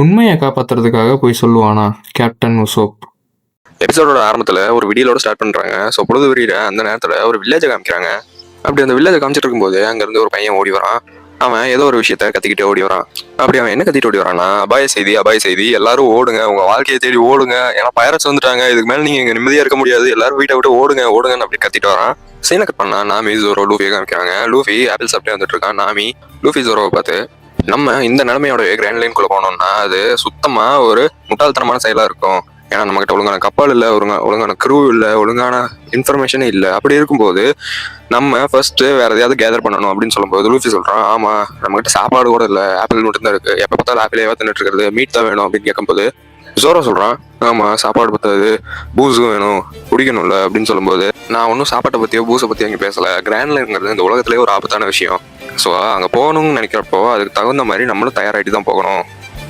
உண்மைய காப்பாத்துறதுக்காக பொய் சொல்லுவானா கேப்டன் உசோப்? எபிசோடோட ஆரம்பத்தில் ஒரு விடியலோட ஸ்டார்ட் பண்ணுறாங்க. ஸோ பொழுது விரியிற அந்த நேரத்தில் ஒரு வில்லேஜை காமிக்கிறாங்க. அப்படி அந்த வில்லேஜை காமிச்சிட்டு இருக்கும்போது அங்கேருந்து ஒரு பையன் ஓடி வரான். அவன் ஏதோ ஒரு விஷயத்த கத்திக்கிட்டே ஓடி வரான். அப்படி அவன் என்ன கத்திட்டு ஓடி வரான்னா, அபாய செய்தி அபாய செய்தி, எல்லாரும் ஓடுங்க, உங்க வாழ்க்கையை தேடி ஓடுங்க, ஏன்னா பைரட்ஸ் வந்துட்டாங்க, இதுக்கு மேலே நீங்க நிம்மதியா இருக்க முடியாது, எல்லாரும் வீட்டை விட்டு ஓடுங்க ஓடுங்கன்னு அப்படி கத்திட்டு வரான். சீனை கட் பண்ணா நாமி ஜோரோ லூஃபியை காமிக்கிறாங்க. லூஃபி ஆப்பிள் சாப்பிட்டே வந்துட்டு இருக்கான். நாமி லூஃபி ஜோரோவை பார்த்து, நம்ம இந்த நிலைமையோட கிராண்ட் லைனுக்குள்ள போனோம்னா அது சுத்தமா ஒரு முட்டாள்தனமான செயலா இருக்கும். ஏன்னா நம்மகிட்ட ஒழுங்கான கப்பல் இல்லை, ஒழுங்கான க்ரூ இல்லை, ஒழுங்கான இன்ஃபர்மேஷனே இல்லை. அப்படி இருக்கும்போது நம்ம ஃபர்ஸ்ட் வேற எதையாவது கேதர் பண்ணணும் அப்படின்னு சொல்லும்போது லூஃபி சொல்றான், ஆமா நம்மகிட்ட சாப்பாடு கூட இல்லை, ஆப்பிள் மட்டும் தான் இருக்கு, எப்போ பார்த்தாலும் ஆப்பிளே தின்னுட்டு இருக்கிறது, மீட் தான் வேணும் அப்படின்னு கேட்கும்போது ஜோரோ சொல்றான், ஆமா சாப்பாடு பத்தாது, பூஸும் வேணும், குடிக்கணும்ல அப்படின்னு சொல்லும்போது, நான் ஒன்றும் சாப்பாட்டை பத்தியோ பூஸை பத்தியோ அங்கே பேசல, கிராண்ட் லைன்ங்கிறது இந்த உலகத்திலேயே ஒரு ஆபத்தான விஷயம். ஸோ அங்கே போகணும்னு நினைக்கிறப்போ அதுக்கு தகுந்த மாதிரி நம்மளும் தயாராகிட்டு தான் போகணும்.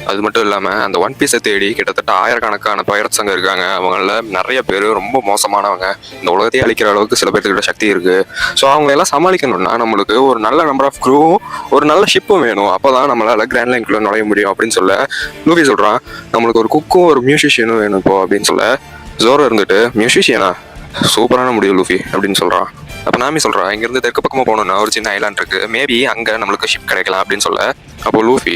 அது மட்டும் இல்லாமல் அந்த ஒன் பீஸை தேடி கிட்டத்தட்ட ஆயிரக்கணக்கான பைரட்ஸ் அங்கே இருக்காங்க. அவங்கள நிறைய பேர் ரொம்ப மோசமானவங்க, இந்த உலகத்தையே அழிக்கிற அளவுக்கு சில பேர்த்துக்கிட்ட சக்தி இருக்கு. ஸோ அவங்க எல்லாம் சமாளிக்கணும்னா நம்மளுக்கு ஒரு நல்ல நம்பர் ஆஃப் க்ரூவும் ஒரு நல்ல ஷிப்பும் வேணும். அப்போதான் நம்மளால கிராண்ட் லைனுக்குள்ள நுழைய முடியும் அப்படின்னு சொல்ல லூஃபி சொல்றான், நம்மளுக்கு ஒரு குக்கும் ஒரு மியூசிஷியனும் வேணும் இப்போ அப்படின்னு சொல்ல ஜோரோ இருந்துட்டு, மியூசிஷியனா சூப்பரான முடியும் லூஃபி அப்படின்னு சொல்றான். அப்போ நாமி சொல்றா, இங்கிருந்து தெற்கு பக்கமாக போகணும்னா ஒரு சின்ன ஐலாண்ட் இருக்கு, மேபி அங்கே நம்மளுக்கு ஷிப் கிடைக்கலாம் அப்படின்னு சொல்ல, அப்போ லூஃபி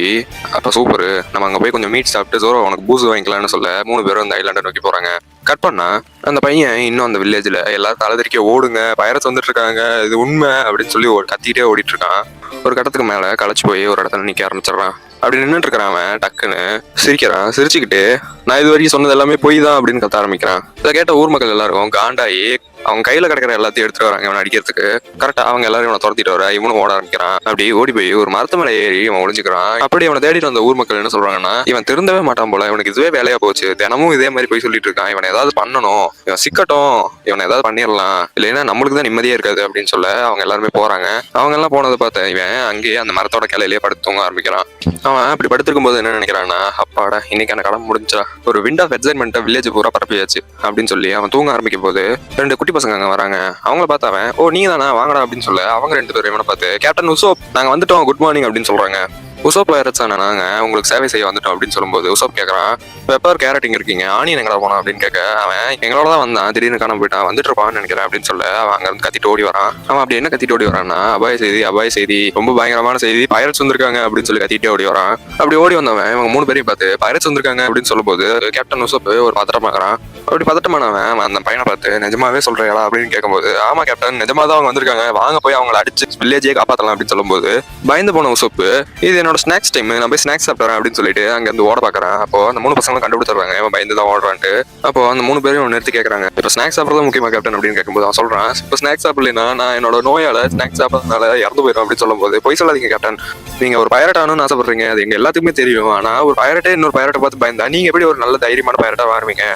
அப்போ சூப்பர், நம்ம அங்கே போய் கொஞ்சம் மீட் சாப்பிட்டு ஜோரோ உனக்கு பூஸ் வாங்கிக்கலாம்னு சொல்ல 3 பேரும் அந்த ஐலாண்டை நோக்கி போறாங்க. கட் பண்ணா அந்த பையன் இன்னும் அந்த வில்லேஜில் எல்லாரும் தலைதறிக்க ஓடுங்க, பைரட்ஸ் வந்துட்டு இருக்காங்க, இது உண்மை அப்படின்னு சொல்லி கத்திட்டே ஓடிட்டு இருக்கான். ஒரு கட்டத்துக்கு மேலே களைச்சு போய் ஒரு இடத்துல நிற்க ஆரம்பிச்சிடறான். அப்படி நின்றுட்டு இருக்கிறவன் டக்குன்னு சிரிக்கிறான். சிரிச்சுக்கிட்டு, நான் இது வரைக்கும் சொன்னது எல்லாமே பொய் தான் அப்படின்னு கத்த ஆரம்பிக்கிறான். இதை கேட்ட ஊர் மக்கள் எல்லாரும் காண்டாயி அவங்க கையில கிடக்கிற எல்லாத்தையும் எடுத்துட்டு வராங்க இவனை அடிக்கிறதுக்கு. கரெக்டா அவங்க எல்லாரும் இவனை துரத்திட்டு வர இவனும் ஓட ஆரம்பிக்கிறான். அப்படி ஓடி போய் ஒரு மரத்து மேலே ஏறி இவன் ஒளிஞ்சுக்கிறான். அப்படி அவனை தேடிட்டு வந்த ஊர் மக்கள் என்ன சொல்றாங்கன்னா, இவன் திருந்தவே மாட்டான் போல, இவனுக்கு இதுவே வேலையா போச்சு, தினமும் இதே மாதிரி போய் சொல்லிட்டு இருக்கான், இவனை ஏதாவது பண்ணணும், இவன் சிக்கட்டும், இவனை ஏதாவது பண்ணிடலாம், இல்லைன்னா நம்மளுக்கு தான் நிம்மதியா இருக்காது அப்படின்னு சொல்ல அவங்க எல்லாருமே போறாங்க. அவங்க எல்லாம் போனதை பார்த்த இவன் அங்கேயே அந்த மரத்தோட கிளையிலேயே படுத்து தூங்க ஆரம்பிக்கிறான். அவன் அப்படி படுத்திருக்கும் போது என்ன நினைக்கிறான்னா, அப்பாடா இன்னைக்கான கடமை முடிஞ்சா, ஒரு விண்ட் ஆஃப் எக்ஸைட்மெண்ட்டை வில்லேஜ் பூரா பரப்பியாச்சு அப்படின்னு சொல்லி அவன் தூங்க ஆரம்பிக்கும் போது 2 குட்டி பசங்க அங்கே வராங்க. அவங்கள பார்த்து அவன், ஓ நீங்க தானே வாங்கடா அப்படின்னு சொல்ல அவங்க 2 பேரும் இவனை பார்த்து, கேப்டன் உசோப் நாங்க வந்துட்டோம், குட் மார்னிங் அப்படின்னு சொல்றாங்க. உசோப் பைரட்ஸான நாங்க உங்களுக்கு சேவை செய்ய வந்துட்டோம் அப்படின்னு சொல்லும்போது உசோப் கேட்கறான், பெப்பர் கேரட்டிங் இருக்கீங்க, ஆனியன் எங்கடா போனா அப்படின்னு கேட்க, அவன் எங்களோட தான் வந்தான், திடீர்னு காணாம போயிட்டான், வந்துட்டு இருப்பான்னு நினைக்கிறேன் அப்படின்னு சொல்ல அவன் அங்க இருந்து கத்திட்டு ஓடி வரான். அவன் அப்படி என்ன கத்திட்டு ஓடி வரான்னா, அபாய செய்தி அபாய செய்தி, ரொம்ப பயங்கரமான செய்தி, பைரட்ஸ் வந்திருக்காங்க அப்படின்னு சொல்லி கத்திட்டே ஓடி வரான். அப்படி ஓடி வந்தவன் இவங்க 3 பேரையும் பார்த்து பைரட்ஸ் வந்திருக்காங்க அப்படின்னு சொல்லும்போது கேப்டன் உசோப் ஒரு பதட்டமாகறான். அப்படி பதட்டமானவன் அந்த பையனை பார்த்து, நிஜமாவே சொல்றீங்களா அப்படின்னு கேட்கும்போது, ஆமா கேப்டன் நிஜமா தான் அவங்க வந்திருக்காங்க, வாங்க போய் அவங்களை அடிச்சு வில்லேஜே காப்பாற்றலாம் அப்படின்னு சொல்லும்போது பயந்து போன உசோப், இது என்னோட ஸ்நாக்ஸ் டைம், நான் போய் ஸ்நாக்ஸ் சாப்பிட்றேன் அப்படின்னு சொல்லிட்டு அங்க இருந்து ஓட பாக்குறேன். அப்போ அந்த 3 பசங்களும் கண்டுபிடிச்சிருவாங்க இவன் பயந்து தான் ஓடுறான்ட்டு. அப்போ அந்த 3 பேரும் நிறுத்தி கேட்கறாங்க, இப்போ ஸ்நாக்ஸ் சாப்பிட்றது முக்கியமா கேப்டன் அப்படின்னு கேட்கும்போது அவன் சொல்றான், இப்போ ஸ்நாக்ஸ் சாப்பிடலைன்னா நான் என்னோட நோயால ஸ்நாக்ஸ் சாப்பிட்றதுனால இறந்து போயிடும் அப்படின்னு சொல்லும்போது, போய் சொல்லாதீங்க கேப்டன், நீங்க ஒரு பைரட் ஆகணும்னு ஆசைப்படுறீங்க, அது எங்க எல்லாத்துக்குமே தெரியும், ஆனா ஒரு பைரட்டே இன்னொரு பைரட்டை பார்த்து பயந்தா நீங்க எப்படி ஒரு நல்ல தைரியமான பைரட்டா வாருவீங்க,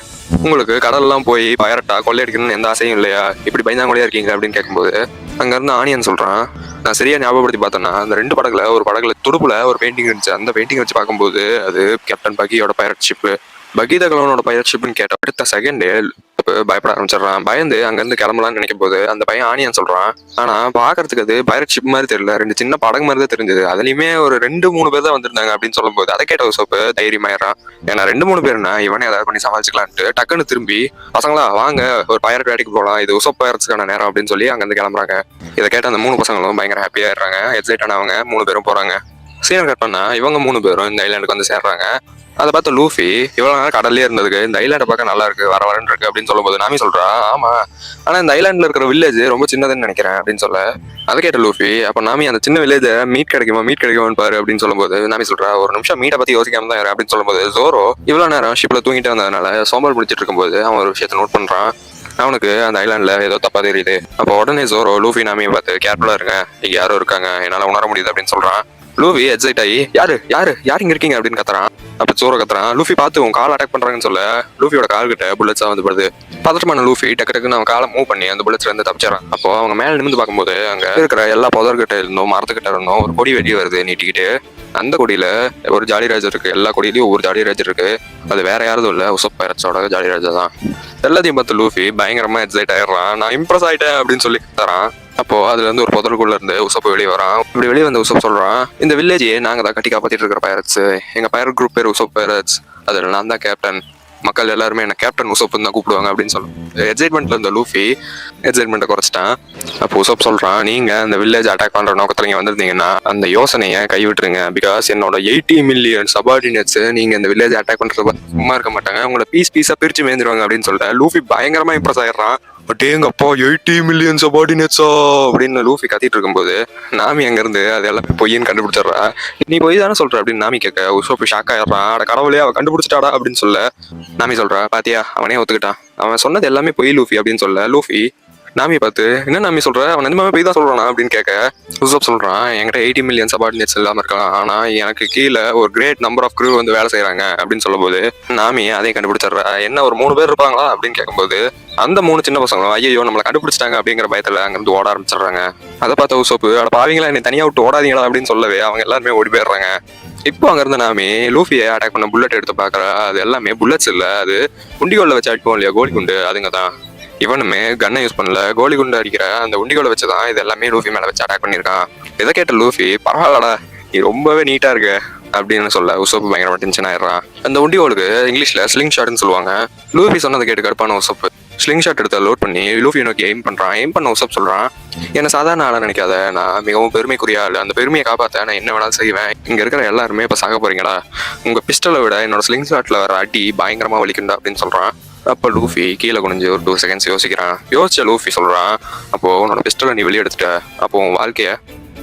உங்களுக்கு கடல்லாம் போய் பைரட்டா கொள்ளையடிக்கணும்னு எந்த ஆசையும் இல்லையா, இப்படி பயந்தாங்கொழியா இருக்கீங்க அப்படின்னு கேட்கும்போது அங்க இருந்து ஆனியன் சொல்றான், நான் சரியா ஞாபகப்படுத்தி பார்த்தேன்னா அந்த 2 படகுல ஒரு படகுல துடுப்புல ஒரு பெயிண்டிங் இருந்துச்சு, அந்த பெயிண்டிங் வச்சு பார்க்கும்போது அது கேப்டன் பகியோட பைரட் ஷிப், பகி தகலவனோட பைரட் ஷிப்னு கேட்ட அடுத்த செகண்டே பயப்பட ஆரம்பிச்சிடறான். பயந்து அங்கிருந்து கிளம்பலாம்னு நினைக்கும் போது அந்த பையன் ஆனியன் சொல்றான், ஆனா பாக்குறதுக்கு அது பைரட் ஷிப் மாதிரி தெரியல, 2 சின்ன படகு மாதிரி தான் தெரிஞ்சது, அதுலயுமே ஒரு 2-3 பேர் தான் வந்திருந்தாங்க அப்படின்னு சொல்லும்போது அதை கேட்ட உசோப்பு தைரியமாயிடுறான். ஏன்னா 2-3 பேருனா இவனே ஏதாவது பண்ணி சமாளிச்சுக்கலான்ட்டு டக்குன்னு திரும்பி, பசங்களா வாங்க ஒரு பைரட் வேட்டைக்கு போகலாம், இது உசோப் பைரட்ஸ்க்கான நேரம் அப்படின்னு சொல்லி அங்கிருந்து கிளம்புறாங்க. இதை கேட்ட அந்த 3 பசங்களும் பயங்கர ஹாப்பியா ஆயிடுறாங்க. எக்ஸைட் ஆனவங்க 3 பேரும் போறாங்க. சீன் கட் பண்ணா இவங்க 3 பேரும் இந்த ஐலாண்டுக்கு வந்து சேர்றாங்க. அதை பார்த்த லூஃபி, இவ்வளவு நேரம் கடல்லே இருந்ததுக்கு இந்த ஐலாண்டை பார்க்க நல்லா இருக்கு, வரன்னு இருக்கு அப்படின்னு சொல்லும்போது நாமி சொல்றா, ஆமா ஆனா இந்த ஐலாண்ட்ல இருக்கிற வில்லேஜ் ரொம்ப சின்னதுன்னு நினைக்கிறேன் அப்படின்னு சொல்ல, அதை கேட்ட லூஃபி, அப்ப நாமி அந்த சின்ன வில்லேஜை மீட் கிடைக்குமான்னு பாரு அப்படின்னு சொல்லும்போது நாமி சொல்றா, ஒரு நிமிஷம் மீட்டை பத்தி யோசிக்காம தான் அப்படின்னு சொல்லும்போது ஜோரோ இவ்வளவு நேரம் ஷிப்ல தூங்கிட்டு வந்ததுனால சோம்பல் பிடிச்சிட்டு இருக்கும்போது அவன் ஒரு விஷயத்த நோட் பண்றான். அவனுக்கு அந்த ஐலாண்ட்ல ஏதோ தப்பா தெரியுது. அப்போ உடனே ஜோரோ லூஃபி நாமியை பார்த்து, கேர்ஃபுல்லா இருங்க, இங்க யாரும் இருக்காங்க, என்னால உணர முடியுது அப்படின்னு சொல்றான். லூஃபி எக்ஸைட் ஆகி, யாரு யாரு யார் இங்க இருக்கீங்க அப்படின்னு கத்துறான். அப்ப ஜோரோ கத்துறான், லூஃபி பார்த்து உன் கால் அட்டாக் பண்றாங்கன்னு சொல்ல லூஃபியோட கால் கிட்ட புல்லட்ஸா வந்து படுது. பதட்டமான லூஃபி டக்கு டக்குன்னு அவன் காலை மூவ் பண்ணி அந்த புல்லட்ஸ்ல இருந்து தப்பிச்சான். அப்போ அவங்க மேல நிமிந்து பார்க்கும்போது அங்க இருக்கிற எல்லா புதர்கிட்ட இருந்தும் மரத்துக்கிட்ட இருந்தும் ஒரு கொடி வெடி வருது நீட்டிக்கிட்டு. அந்த கொடியில ஒரு ஜாலிராஜர் இருக்கு, எல்லா கொடியிலயும் ஒவ்வொரு ஜாலிராஜர் இருக்கு, அது வேற யாரும் இல்ல, உசோப் பைரட்ஸோட ஜாலிராஜர் தான். எல்லாத்தையும் பார்த்து லூஃபி பயங்கரமா எக்ஸைட் ஆயிடுறான். நான் இம்ப்ரெஸ் ஆயிட்டேன் அப்படின்னு சொல்லி தரான். அப்போ அதுல இருந்து ஒரு புதலுக்குள்ள இருந்து உசப்பு வெளியே வரான். இப்படி வெளியே வந்த உசப் சொல்றான், இந்த வில்லேஜ் நாங்க தான் கட்டி காப்பாத்திட்டு இருக்கிற பைரட்ஸ். எங்க பைரட் குரூப் பேர் உசப் பைரட்ஸ். அதுல நான் தான் கேப்டன். மக்கள் எல்லாருமே என்ன கேப்டன் உசப்னு தான் கூப்பிடுவாங்க அப்படின்னு சொல்லுவாங்க. எக்ஸைட்மெண்ட்ல இருந்த லூஃபி எக்ஸைட்மெண்ட்டை குறைச்சிட்டான். அப்போ உசப் சொல்றான், நீங்க அந்த வில்லேஜ் அட்டாக் பண்ற நோக்கத்துல நீங்க வந்திருந்தீங்கன்னா அந்த யோசனையை கைவிட்டுருங்க. பிகாஸ் என்னோட 80 மில்லியன் சபார்டினேட்ஸ் நீங்க இந்த வில்லேஜ் அட்டாக் பண்றது சும்மா இருக்க மாட்டாங்க, உங்களை பீஸா பிரிச்சு மேய்ந்துருவாங்க அப்படின்னு சொல்லிட்டு லூஃபி பயங்கரமா இம்ப்ரெஸ் ஆயிடுறான். பட் எங்கப்பா 80 மில்லியன் சபார்டினேட்ஸா அப்படின்னு லூஃபி கத்திட்டு இருக்கும்போது நாமி அங்க இருந்து அது எல்லாமே பொய்ன்னு கண்டுபிடிச்சிடுறா. நீ பொய் தானே சொல்ற அப்படின்னு நாமி கேட்க உசோப்பு ஷாக் ஆயிடுறான். அட கடவுளே, அவ கண்டுபிடிச்சிட்டாடா அப்படின்னு சொல்ல நாமி சொல்றா, பாத்தியா அவனே ஒத்துக்கிட்டான், அவன் சொன்னது எல்லாமே பொய் லூஃபி அப்படின்னு சொல்ல லூஃபி நாமி பார்த்து, என்ன நாமி சொல்ற, அவன் நிஜமாவே போய் தான் சொல்றானா அப்படின்னு கேட்க உசோப் சொல்றான், என்கிட்ட 80 மில்லியன் சபார்டினேட்ஸ் இல்லாம இருக்கான், ஆனா எனக்கு கீழே ஒரு கிரேட் நம்பர் ஆஃப் க்ரூ வந்து வேலை செய்யறாங்க அப்படின்னு சொல்லும் போது நாமி அதையும் கண்டுபிடிச்சிடுறா. என்ன ஒரு 3 பேர் இருப்பாங்களா அப்படின்னு கேட்கும்போது அந்த 3 சின்ன பசங்களும் ஐயோ நம்மளை கண்டுபிடிச்சிட்டாங்க அப்படிங்கிற பயத்துல அங்கிருந்து ஓட ஆரம்பிச்சிடுறாங்க. அதை பார்த்த உசோப்பு, அட பாவீங்களா என்னை தனியா விட்டு ஓடாதீங்களா அப்படின்னு சொல்லவே அவங்க எல்லாருமே ஓடி போயிடுறாங்க. இப்போ அங்க இருந்து நாமி லூஃபியை அட்டாக் பண்ண புல்லட் எடுத்து பாக்குறா. அது எல்லாமே புல்லட்ஸ் இல்ல, அது குண்டிகோல்ல வச்சு அடிப்போம் இல்லையா கோலி குண்டு, அதுங்க தான். இவனுமே கன்னை யூஸ் பண்ணல, கோலி குண்டு அடிக்கிற அந்த உண்டிகோலை வச்சுதான் இது எல்லாமே லூஃபி மேல வச்சு அட்டாக் பண்ணியிருக்கான். இதை கேட்ட லூஃபி, பரவாயில்லடா நீ ரொம்பவே நீட்டா இருக்கு அப்படின்னு சொல்ல உசோப்பு பயங்கரமா டென்ஷன் ஆயிடுறான். அந்த உண்டிகோலுக்கு இங்கிலீஷ்ல ஸ்லிங் ஷாட்னு சொல்லுவாங்க. லூஃபி சொன்னதை கேட்டு கடுப்பான உசோப்பு ஸ்லிங் ஷாட் எடுத்து லோட் பண்ணி லூஃபி நோக்கி எய்ம் பண்றான். எய்ம் பண்ண உசோப் சொல்றான், என்ன சாதாரண ஆளா நினைக்காத, நான் மிகவும் பெருமைக்குரிய ஆளு, அந்த பெருமையை காப்பாத்த நான் என்ன வேணாலும் செய்வேன். இங்க இருக்கிற எல்லாருமே இப்ப சாக போறீங்களா, உங்க பிஸ்டலை விட என்னோட ஸ்லிங் ஷாட்ல வர அடி பயங்கரமா வலிக்குண்டா அப்படின்னு சொல்றான். அப்போ லூஃபி கீழே குனிஞ்சு ஒரு 2 செகண்ட்ஸ் யோசிக்கிறான். யோசிச்ச லூஃபி சொல்றான், அப்போ உன்னோட பிஸ்டலை நீ வெளியே எடுத்துட்ட, அப்போ உன் வாழ்க்கைய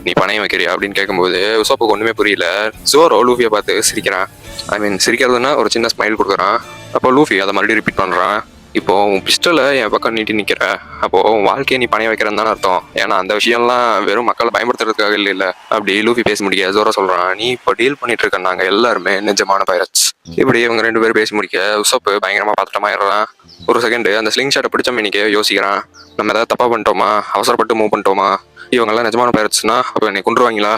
நீ பணையம் வைக்கிறியா அப்படின்னு கேட்கும்போது உசோப்புக்கு ஒண்ணுமே புரியல. ஜோரோ லூஃபியை பார்த்து சிரிக்கிறான். ஐ மீன் சிரிக்கிறதுனா ஒரு சின்ன ஸ்மைல் கொடுக்குறான். அப்போ லூஃபி அதை மறுபடியும் ரிப்பீட் பண்றான், இப்போ உன் பிஸ்டலை என் பக்கம் நீட்டி நிக்கிற, அப்போ உன் வாழ்க்கையை நீ பணைய வைக்கிறன்னு தானே அர்த்தம், ஏன்னா அந்த விஷயம்லாம் வெறும் மக்களை பயன்படுத்துறதுக்காக இல்ல அப்படி லூஃபி பேச முடிய ஜோரோ சொல்றான், நீ இப்போ டீல் பண்ணிட்டு இருக்க நாங்க எல்லாருமே நிஜமான பைரட்ஸ். இப்படி இவங்க 2 பேரும் பேசி முடிக்க உசோப்பு பயங்கரமா பதட்டமாயிடுறான். ஒரு செகண்ட் அந்த ஸ்லிங் ஷாட்டை பிடிச்ச மினிக்கு யோசிக்கிறான், நம்ம ஏதாவது தப்பா பண்ணிட்டோமா, அவசரப்பட்டு மூவ் பண்ணிட்டோமா, இவங்கெல்லாம் நிஜமான பைரட்ஸ்னா அப்போ என்னை கொண்டுருவாங்களா,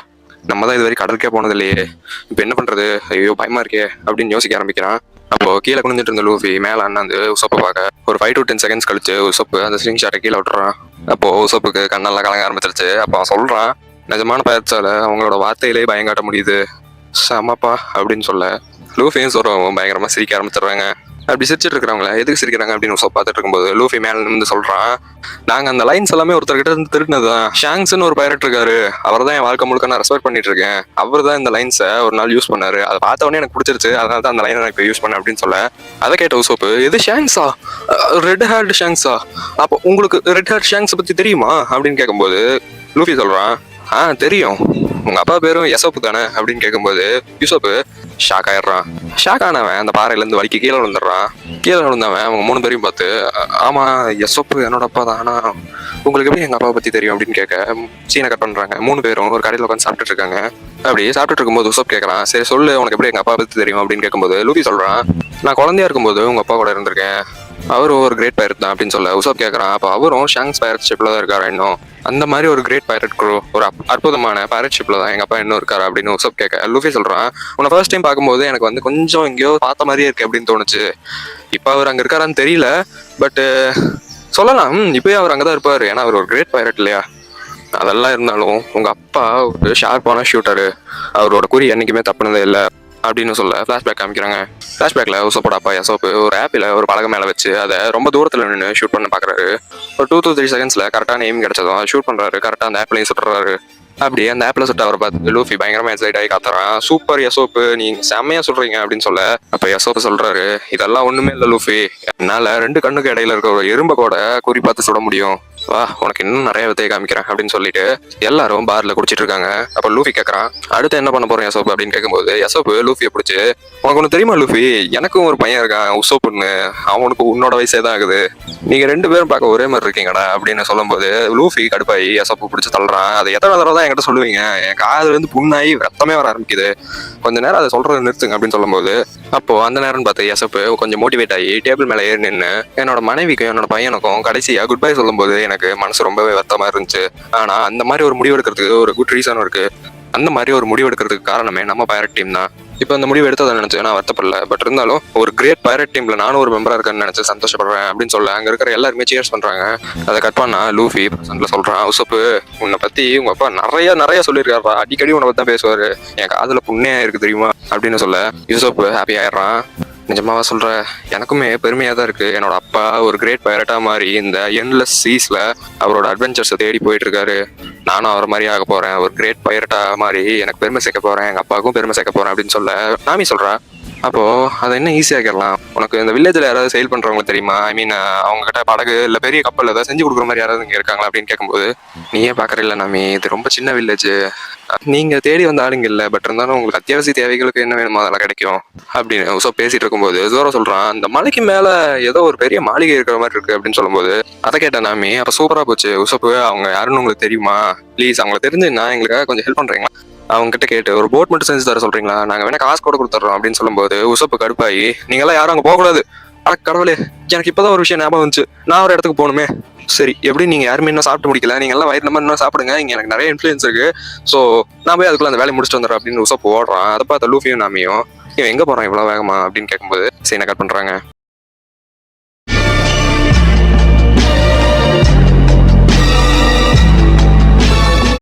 நம்ம தான் இது வரைக்கும் கடலுக்கே போனது இல்லையே, இப்போ என்ன பண்றது, ஐயோ பயமா இருக்கே அப்படின்னு யோசிக்க ஆரம்பிக்கிறான். அப்போ கீழே குனிஞ்சிட்டு இருந்த லூஃபி மேல அண்ணாந்து உசப்பை பார்க்க ஒரு 5 to 10 செகண்ட்ஸ் கழிச்சு உசப்பு அந்த ஸ்லிங் ஷாட்டை கீழே விட்டுறான். அப்போ உசப்புக்கு கண்ணெல்லாம் கலங்க ஆரம்பிச்சிருச்சு. அப்போ அவன் சொல்றான், நிஜமான பயிற்சால அவங்களோட வார்த்தையிலேயே பயங்காட்ட முடியுது, சமப்பா அப்படின்னு சொல்ல லூஃபியும் சொல்றவங்க பயங்கரமா சிரிக்க ஆரம்பிச்சிடுறாங்க. அப்படி சிரிச்சிட்டு இருக்கிறவங்கள எதுக்கு சிரிக்கிறாங்க அப்படின்னு உசப் பார்த்துட்டு இருக்கும்போது லூஃபி மேல இருந்து சொல்றான், நாங்க அந்த லைன்ஸ் எல்லாமே ஒருத்தர்கிட்ட இருந்து திருடினதுதான். ஷாங்ஸ்ன்னு ஒரு பைரட் இருக்காரு, அவர் தான் என் வாழ்க்கை முழுக்க நான் ரெஸ்பெக்ட் பண்ணிட்டு இருக்கேன், அவர் தான் இந்த லைன்ஸை ஒரு நாள் யூஸ் பண்ணாரு, அதை பார்த்தவொடனே எனக்கு பிடிச்சிருச்சு, அதனால தான் அந்த லைனை நான் இப்போ யூஸ் பண்ணேன் அப்படின்னு சொல்ல அதை கேட்ட உசோப்பு, எது ஷாங்ஸா, ரெட் ஹேர்ட் ஷாங்ஸா, அப்போ உங்களுக்கு ரெட் ஹேர்ட் ஷாங்ஸ் பத்தி தெரியுமா அப்படின்னு கேட்கும்போது லூஃபி சொல்றான், தெரியும், உங்க அப்பா பேரும் யசோப்பு தானே அப்படின்னு கேட்கும்போது யூசோப்பு ஷாக் ஆயிடுறான். ஷாக் ஆனவன் அந்த பாறையில இருந்து வலிக்கு கீழே விழுந்துடுறான். கீழே விழுந்தவன் அவங்க 3 பேரையும் பார்த்து, ஆமா யசோப்பு என்னோட அப்பா தான், ஆனா உங்களுக்கு எப்படி எங்க அப்பாவை பத்தி தெரியும் அப்படின்னு கேட்க சீனை கட் பண்றாங்க. 3 பேரும் ஒரு கடையில் உட்காந்து சாப்பிட்டுட்டு இருக்காங்க. அப்படி சாப்பிட்டுட்டு இருக்கும்போது உசப் கேட்கறான், சரி சொல்லு உனக்கு எப்படி எங்க அப்பா பத்தி தெரியும் அப்படின்னு கேட்கும்போது லூஃபி சொல்றான், நான் குழந்தையா இருக்கும்போது உங்க அப்பா கூட இருந்திருக்கேன், அவரும் ஒரு கிரேட் பைரட் தான் அப்படின்னு சொல்ல உசப் கேட்கறான், அப்போ அவரும் ஷாங்ஸ் பைரட் ஷிப்ல தான் இருக்காரு இன்னும், அந்த மாதிரி ஒரு கிரேட் பைரட் குரூ ஒரு அற்புதமான பைரட் ஷிப்ல தான் எங்க அப்பா இன்னும் இருக்காரு அப்படின்னு உசப் கேட்க லூஃபி சொல்றான், உன்னை ஃபர்ஸ்ட் டைம் பார்க்கும்போது எனக்கு வந்து கொஞ்சம் எங்கேயோ பார்த்த மாதிரியே இருக்கு அப்படின்னு தோணுச்சு, இப்போ அவர் அங்க இருக்காரான்னு தெரியல, பட் சொல்லலாம் இப்பயே அவர் அங்கதான் இருப்பாரு, ஏன்னா அவர் ஒரு கிரேட் பைரட் இல்லையா, அதெல்லாம் இருந்தாலும் உங்க அப்பா ஒரு ஷார்ப்பான ஷூட்டரு, அவரோட குறி என்னைக்குமே தப்புனதே இல்லை அப்படின்னு சொல்ல ஃபிளாஷ்பேக் காமிக்கிறாங்க. ஃபிளாஷ்பேக்ல உசப்போட அப்பா யசோப்பு ஒரு ஆப்பில் ஒரு பலகை மேலே வச்சு அதை ரொம்ப தூரத்தில் நின்று ஷூட் பண்ண பார்க்குறாரு. ஒரு 2 to 3 செகண்ட்ஸ்ல கரெக்டான எய்ம் கிடைச்சதும் ஷூட் பண்றாரு, கரெக்டாக அந்த ஆப்லையும் சுட்டுறாரு. அப்படியே அந்த ஆப்பில் சுட்டு அவரை பார்த்து லூஃபி பயங்கரமா எக்ஸைட் ஆகி காத்துறான், சூப்பர் யசோப்பு நீங்க செம்மையா சொல்றீங்க அப்படின்னு சொல்ல அப்ப யசோப்பு சொல்றாரு, இதெல்லாம் ஒண்ணுமே இல்லை லூஃபி, என்னால 2 கண்ணுக்கு இடையில இருக்க ஒரு எறும்பை கூட குறி பார்த்து சுட முடியும், வா உனக்கு இன்னும் நிறைய வித்தையை காமிக்கிறேன் அப்படின்னு சொல்லிட்டு எல்லாரும் பார்ல குடிச்சிட்டு இருக்காங்க. அப்ப லூஃபி கேட்கறான், அடுத்து என்ன பண்ண போறேன் யசோப்பு அப்படின்னு கேட்கும்போது யசோப்பு லூஃபியை பிடிச்சி, உனக்கு ஒன்று தெரியுமா லூஃபி, எனக்கும் ஒரு பையன் இருக்கான் உசோப்புன்னு, அவனுக்கு உன்னோட வயசே தான் ஆகுது, நீங்க 2 பேரும் பார்க்க ஒரே மாதிரி இருக்கீங்கடா அப்படின்னு சொல்லும்போது லூஃபி கடுப்பாயி யசோப்பு பிடிச்சி தள்ளுறான். அதை எத்தனை தடவை தான் என்கிட்ட சொல்லுவீங்க, என் காதுல இருந்து புண்ணாயி ரத்தமே வர ஆரம்பிக்குது, கொஞ்ச நேரம் அதை சொல்றது நிறுத்துங்க அப்படின்னு சொல்லும்போது அப்போ அந்த நேரம் பார்த்து யசோப்பு கொஞ்சம் மோட்டிவேட் ஆகி டேபிள் மேல ஏறி நின்று என்னோட மனைவிக்கும் என்னோட பையனுக்கும் கடைசியா குட் பை சொல்லும்போது எனக்கு மனசு ரொம்பவே வருத்தமா இருந்துச்சு, ஆனா அந்த மாதிரி ஒரு முடிவு எடுக்கிறதுக்கு ஒரு குட் ரீசனும் இருக்கு, அந்த மாதிரி ஒரு முடிவு எடுக்கிறதுக்கு காரணமே நம்ம பைரட் டீம் தான், இப்போ அந்த முடிவு எடுத்ததை நினைச்சு நான் வருத்தப்படல. பட் இருந்தாலும் ஒரு கிரேட் பைரட் டீம்ல நானும் ஒரு மெம்பரா இருக்கேன்னு நினைச்சு சந்தோஷப்படுறேன் அப்படின்னு சொல்ல அங்க இருக்கிற எல்லாருமே சேர்ஸ் பண்றாங்க. அதை கட் பண்ணா லூஃபி பிரசன்ட்ல சொல்றான், உசப்பு உன்னை பத்தி உங்க அப்பா நிறைய நிறைய சொல்லியிருக்காரா, அடிக்கடி உன்னை பத்தி தான் பேசுவாரு, என் காதுல புண்ணியா இருக்கு தெரியுமா அப்படின்னு சொல்ல யூசப் ஹாப்பி ஆயிடுறான். நிஜமாவா சொல்ற, எனக்குமே பெருமையா தான் இருக்கு. என்னோட அப்பா ஒரு கிரேட் பைரட்டா மாதிரி இந்த எண்ட்லெஸ் சீஸ்ல அவரோட அட்வென்ச்சர்ஸை தேடி போயிட்டு இருக்காரு. நானும் அவர் மாதிரி ஆக போறேன், ஒரு கிரேட் பைரட்டா மாதிரி எனக்கு பெருமை சேர்க்க போறேன், எங்க அப்பாவுக்கும் பெருமை சேர்க்க போறேன் அப்படின்னு சொல்ல நாமி சொல்றா, அப்போ அதை என்ன ஈஸியாக்கிடலாம், உனக்கு இந்த வில்லேஜ்ல யாராவது செயல் பண்றவங்க தெரியுமா, ஐ மீன் அவங்க கிட்ட படகு இல்ல பெரிய கப்பல் ஏதாவது செஞ்சு கொடுக்குற மாதிரி யாராவது இங்க இருக்காங்களா அப்படின்னு கேட்கும்போது, நீயே பாக்குற இல்ல நாமி, இது ரொம்ப சின்ன வில்லேஜ், நீங்க தேடி வந்த ஆளுங்க இல்ல, பட் இருந்தாலும் உங்களுக்கு அத்தியாவசிய தேவைகளுக்கு என்ன வேணுமோ அதெல்லாம் கிடைக்கும் அப்படின்னு உசப் பேசிட்டு இருக்கும்போது ஜோரோ சொல்றான், அந்த மலைக்கு மேல ஏதோ ஒரு பெரிய மாளிகை இருக்கிற மாதிரி இருக்கு அப்படின்னு சொல்லும்போது அதை கேட்ட நாமி, அப்ப சூப்பரா போச்சு உசப்பு, அவங்க யாருன்னு உங்களுக்கு தெரியுமா, ப்ளீஸ் அவங்களை தெரிஞ்சுன்னா எங்களுக்காக கொஞ்சம் ஹெல்ப் பண்றீங்களா, அவங்க கிட்ட கேட்டு ஒரு போட் மட்டும் செஞ்சு தர சொல்றீங்களா, நாங்க வேணா காசு கூட கொடுத்துறோம் அப்படின்னு சொல்லும்போது உசப்பு கடுப்பாயி, நீங்க எல்லாம் யாரும் அங்க போக கூடாது, கடவுளே எனக்கு இப்பதான் ஒரு விஷயம் ஞாபகம் வந்துச்சு, நான் ஒரு இடத்துக்கு போகணுமே, சரி எப்படி நீங்க யாருமே இன்னும் சாப்பிட்டு முடிக்கல, நீங்க எல்லாம் வயிறு நம்ம இன்னும் சாப்பிடுங்க, இங்க எனக்கு நிறைய இன்ஃபுளுன்ஸ் இருக்கு, சோ நான் போய் அதுக்குள்ள அந்த வேலையை முடிச்சுட்டு வந்துடுறேன் அப்படின்னு உசப்பு ஓடுறான். அதை பார்த்த லூஃபியும் நாமியும், இவன் எங்க போறான் இவ்வளவு வேகமா அப்படின்னு கேட்கும்போது சீனை கட் பண்றாங்க.